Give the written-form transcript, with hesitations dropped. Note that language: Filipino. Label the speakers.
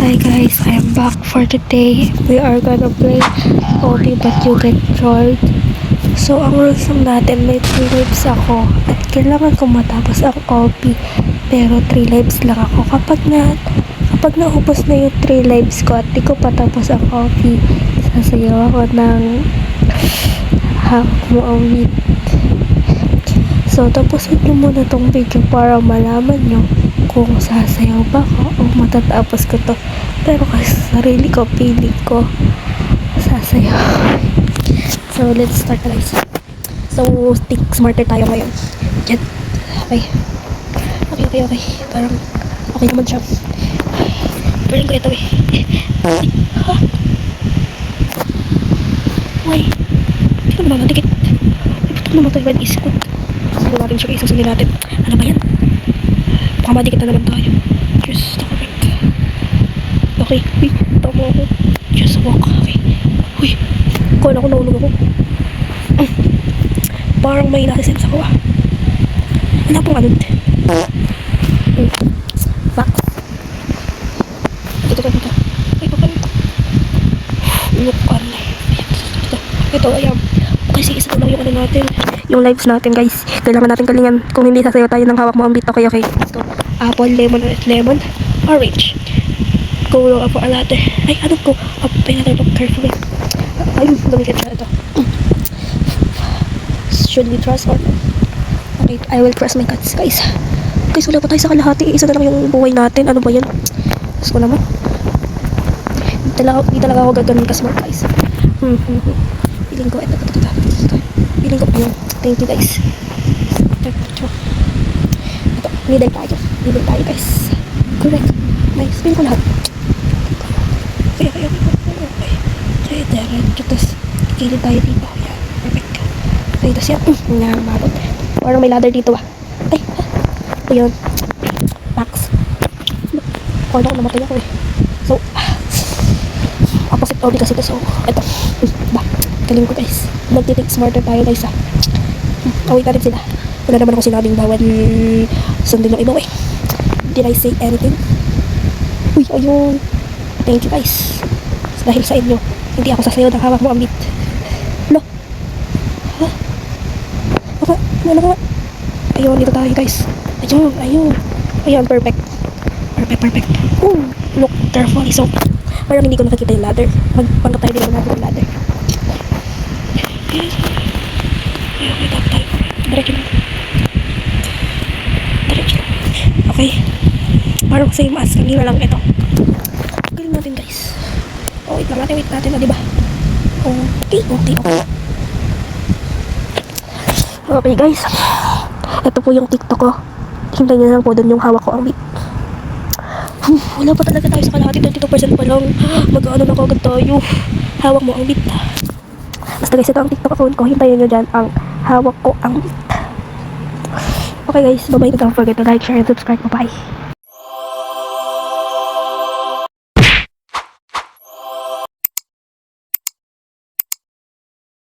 Speaker 1: Hi guys, I am back for today. We are gonna play OP but you get trolled. So ang rules lang natin, may 3 lives ako at kailangan ko matapos ang OP pero 3 lives lang ako. Kapag naubos na yung 3 lives ko at di ko patapos ang OP, sasayaw ako ng hack mo ang meat. So tapusin nyo muna tong video para malaman nyo kung sasayaw ba ako o matatapos ko to. Pero kasi sarili ko, piling ko sasayaw. So let's start guys. So think smarter tayo ngayon. Yan. Okay. Parang okay naman siya. Piling ko ito eh. Uy, hindi naman nakadikit. Ito naman tayo ba isikot. Susunod natin siya guys. Susunod natin. Ano ba yan? Baka madikit na naman tayo. Just correct. Okay. Uy, tama ako. Just walk. Okay. Uy, kung ako naulog ako. Parang may nasa-sense ako ah. Wala pong anod. Back. Ito. Ay, baka ito. Lukan. Ito, ayan. Okay, sige, isa lang yung ano natin. Yung lives natin guys. Kailangan natin galingan. Kung hindi sasayaw tayo ng hawak mo ang beat. Okay. Ito. Apple, lemon, orange. Go up for a ladder. Ay, ano ko? Up another look carefully. Ayun, lumikit na ito. Should we trust or okay, I will trust my guts guys. Guys, wala pa tayo sa kalahati. Isa na lang yung buhay natin. Ano ba yan? Gusto ko naman. Di talaga ako gaganon ka-smart guys. Feeling ko, ito. Feeling ko, yun. Thank you guys. Ito. Middle tayo guys. Correct. Nice. Feeling ko lahat. Okay. Diretso. Tapos, kilid tayo dito. Yan. Perfect. Okay, tapos yan. Mabot. Parang may ladder dito ah. Ay. Ayun. Max. Kala ko namatay ako eh. So, opposite OB kasi ito. So, ito. Galing ko guys. Nagtitik smarter tayo guys ah. Away na rin sila. Wala naman ako sinabing bawal sundin ng iba eh. Did I say anything? Uy, ayun. Thank you guys. Dahil sa inyo, hindi ako sasayaw ng hawak mo ang beat. Lo? Ha? Ano ka? Ayun, dito tayo guys. Ayun, perfect. Look carefully. So, parang hindi ko nakikita yung ladder. Magpangkat tayo din natin yung ladder. Okay, tap tayo. Diretso. Okay. Parang same as kanina lang ito. Galing natin guys. Oh, wait natin, diba? Okay. Okay guys. Ito po yung TikTok ko. Hintayin nyo lang po doon yung hawak ko ang beat. Wala pa talaga tayo sa kalahati. 22% pa lang. Mag-ano na kagad tayo. Hawak mo ang beat. Basta guys, ito ang TikTok account ko. Hintayin nyo dyan ang hawak ko ang beat. Okay guys, bye-bye. Don't forget to like, share, and subscribe. Bye-bye.